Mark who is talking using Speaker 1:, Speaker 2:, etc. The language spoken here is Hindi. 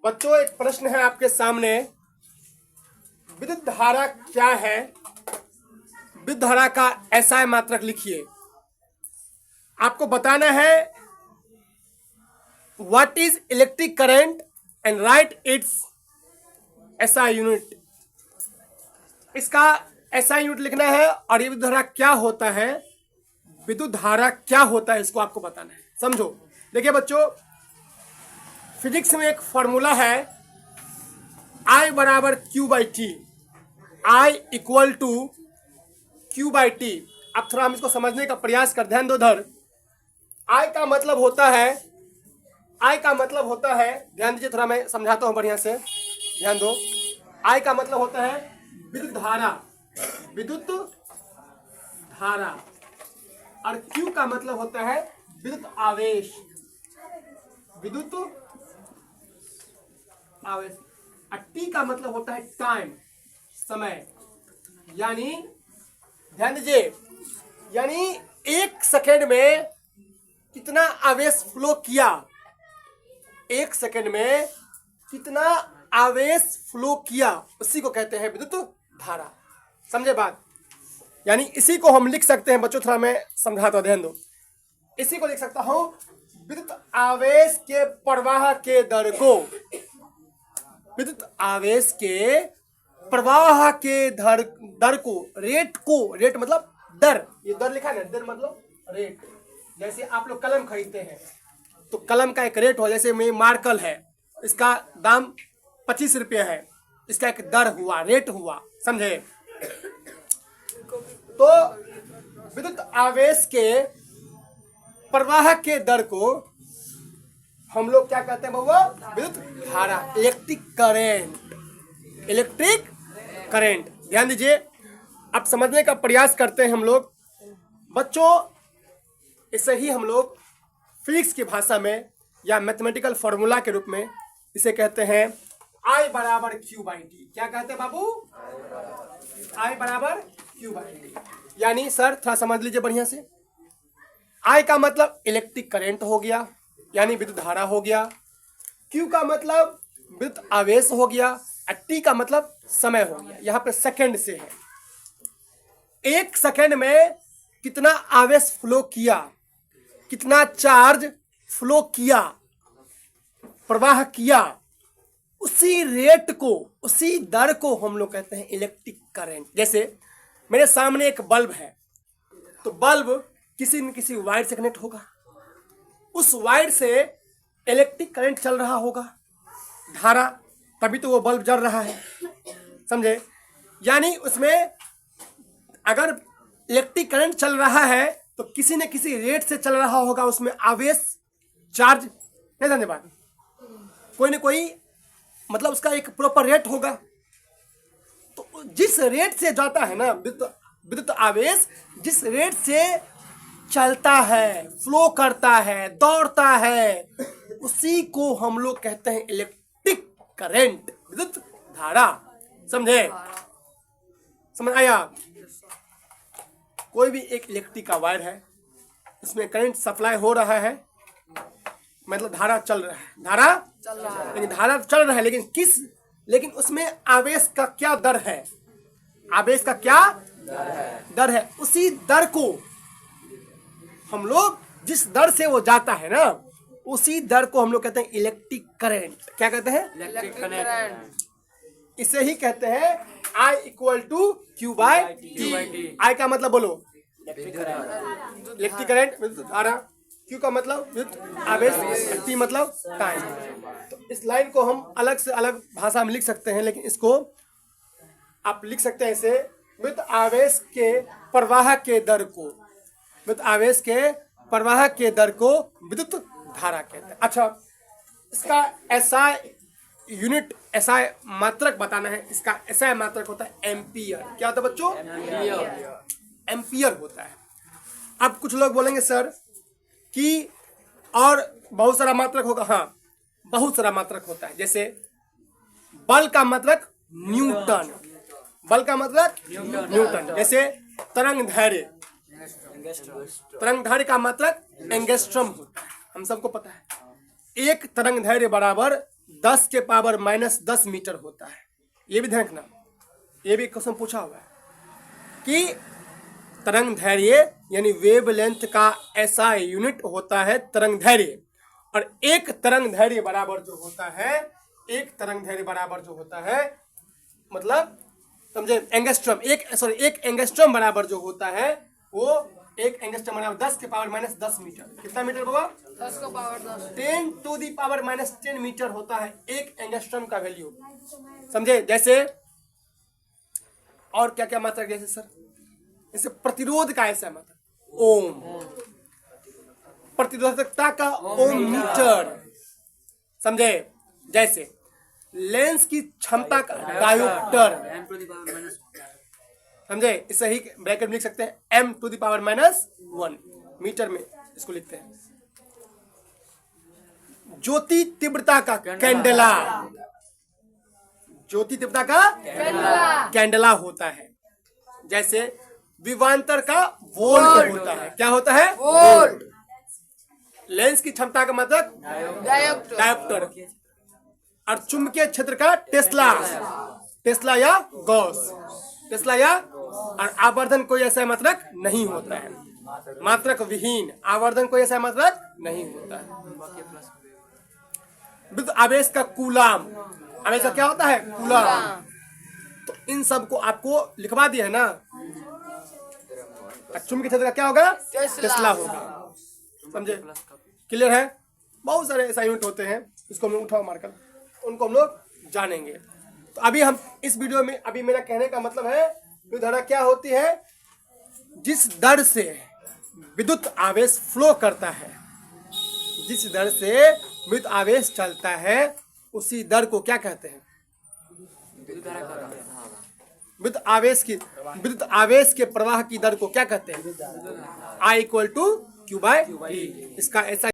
Speaker 1: बच्चों एक प्रश्न है आपके सामने, विद्युत धारा क्या है? विद्युत धारा का एसआई मात्रक लिखिए। आपको बताना है what is electric current and right it's SI unit. इसका एसआई यूनिट लिखना है और ये विद्युत धारा क्या होता है, विद्युत धारा क्या होता है, इसको आपको बताना है। समझो, देखिए बच्चों, फिजिक्स में एक फॉर्मूला है I बराबर Q by T, I equal to Q by T. अब थोड़ा हम इसको समझने का प्रयास कर, ध्यान दो इधर। I का मतलब होता है, ध्यान दीजिए, थोड़ा मैं समझाता हूँ बढ़िया से, ध्यान दो। I का मतलब होता है विद्युत धारा और Q का मतलब होता है विद्युत आवेश और टी का मतलब होता है टाइम, समय। यानी ध्यान दीजिए, यानी एक सेकेंड में कितना आवेश फ्लो किया, एक सेकेंड में कितना आवेश फ्लो किया, उसी को कहते हैं विद्युत धारा। समझे बात? यानी इसी को हम लिख सकते हैं बच्चों, थोड़ा मैं समझाता हूं, ध्यान दो। इसी को लिख सकता हूं विद्युत आवेश के प्रवाह के दर को, विद्युत आवेश के प्रवाह के दर को, रेट मतलब दर, ये दर लिखा है ना, दर मतलब रेट। जैसे आप लोग कलम खरीदते हैं तो कलम का एक रेट हो, जैसे में मार्कल है, इसका दाम 25 रुपये है, इसका एक दर हुआ, रेट हुआ, समझे? तो विद्युत आवेश के प्रवाह के दर को हम लोग क्या कहते हैं बाबू? विद्युत धारा, इलेक्ट्रिक करंट। ध्यान दीजिए, अब समझने का प्रयास करते हैं हम लोग बच्चों। इसे ही हम लोग फिजिक्स की भाषा में या मैथमेटिकल फॉर्मूला के रूप में इसे कहते हैं I बराबर Q बाई टी। क्या कहते हैं बाबू? I बराबर Q बाई टी। यानी सर थोड़ा समझ लीजिए बढ़िया से, I का मतलब इलेक्ट्रिक करंट हो गया, यानी विद्युत धारा हो गया। Q का मतलब विद्युत आवेश हो गया और T का मतलब समय हो गया। यहाँ पे सेकंड से है, एक सेकंड में कितना आवेश फ्लो किया, कितना चार्ज फ्लो किया, प्रवाह किया, उसी रेट को, उसी दर को हम लोग कहते हैं इलेक्ट्रिक करंट। जैसे मेरे सामने एक बल्ब है, तो बल्ब किसी न किसी वायर से कनेक्ट होगा, उस वायर से इलेक्ट्रिक करंट चल रहा होगा, धारा, तभी तो वो बल्ब जल रहा है, समझे? यानी उसमें अगर इलेक्ट्रिक करंट चल रहा है तो किसी न किसी रेट से चल रहा होगा, उसमें आवेश, चार्ज, नहीं समझे बात? कोई न कोई मतलब उसका एक प्रॉपर रेट होगा। तो जिस रेट से जाता है ना विद्युत आवेश, जिस रेट से चलता है, फ्लो करता है, दौड़ता है, उसी को हम लोग कहते हैं इलेक्ट्रिक करंट, विद्युत धारा। समझे? समझ आया? कोई भी एक इलेक्ट्रिक का वायर है, इसमें करंट सप्लाई हो रहा है, मतलब धारा चल रहा है, लेकिन धारा चल रहा है, लेकिन उसमें आवेश का क्या दर है, आवेश का क्या दर है, उसी दर को हम लोग, जिस दर से वो जाता है ना, उसी दर को हम लोग कहते हैं इलेक्ट्रिक करंट। क्या कहते हैं? Electric current. इसे ही कहते हैं I equal to Q by T. I का मतलब बोलो इलेक्ट्रिक करंट, विद्युत धारा। Q का मतलब विद्युत आवेश, T मतलब टाइम। तो इस लाइन को हम अलग से अलग भाषा में लिख सकते हैं, लेकिन इसको आप लिख सकते हैं ऐसे, विद्युत आवेश के प्रवाह के दर को, विद्युत आवेश के प्रवाह के दर को विद्युत धारा कहते हैं। अच्छा, इसका एसआई यूनिट, एसआई मात्रक बताना है। इसका एसआई मात्रक होता है एम्पियर। क्या होता है बच्चों? एम्पियर होता है। अब कुछ लोग बोलेंगे सर कि और बहुत सारा मात्रक होगा। हाँ, बहुत सारा मात्रक होता है। जैसे बल का मात्रक न्यूटन, बल का मात्रक न्यूटन। जैसे तरंग धैर्य, तरंग धैर्य का मात्रक एंगस्ट्रॉम होता है, हम सबको पता है। एक तरंग धैर्य बराबर 10 के पावर -10 मीटर होता है। ये भी ध्यान रखना, ये भी क्वेश्चन पूछा हुआ है कि तरंग धैर्य यानी वेवलेंथ का ऐसा यूनिट होता है तरंग धैर्य, और एक तरंग धैर्य बराबर जो होता है, एक तरंग धैर्य बराबर जो होता है, मतलब समझे, एंगस्ट्रम, एक एंगस्ट्रम बराबर जो होता है वो एक एंगस्ट्रम बराबर 10 के पावर -10 मीटर। कितना मीटर होगा?
Speaker 2: 10 का power 10।
Speaker 1: 10 to the power -10 metre होता है एक एंगस्ट्रम का वैल्यू। समझे? जैसे और क्या क्या मात्रा, जैसे सर, जैसे प्रतिरोध का ऐसा मात्रा ओम, प्रतिरोधकता का ओम मीटर। समझे? जैसे लेंस की क्षमता का डायोप्टर। समझे? इसे ही ब्रैकेट में लिख सकते हैं m to the power -1 metre में इसको लिखते हैं। ज्योति तीव्रता का कैंडेला, ज्योति तीव्रता का कैंडेला होता है। जैसे विभवांतर का वोल्ट होता है। क्या होता है?
Speaker 2: वोल्ट।
Speaker 1: लेंस की क्षमता का मतलब डायोप्टर, और चुंबकीय क्षेत्र का टेस्ला, टेस्ला या गॉस, टेस्ला या, और आवर्धन कोई ऐसा मात्रक नहीं होता है, मात्रक विहीन, आवर्धन कोई ऐसा मात्रक नहीं होता है। विद्युत आवेश का कूलाम, आवेश का क्या होता है? कूलाम। तो इन सब को आपको लिखवा दिया है ना। चुंबकीय क्षेत्र का क्या होगा? टेस्ला होगा। समझे? क्लियर है? बहुत सारे ऐसा यूनिट होते हैं, इसको हम उठाओ मार्कर, उनको हम लोग जानेंगे। तो अभी हम इस वीडियो में, अभी मेरा कहने का मतलब है विद्युत धारा क्या होती है? जिस दर से विद्युत आवेश फ्लो करता है, जिस दर से विद्युत आवेश चलता है, उसी दर को क्या कहते हैं? विद्युत आवेश के प्रवाह की दर को क्या कहते हैं? I = Q/V। इसका ऐसा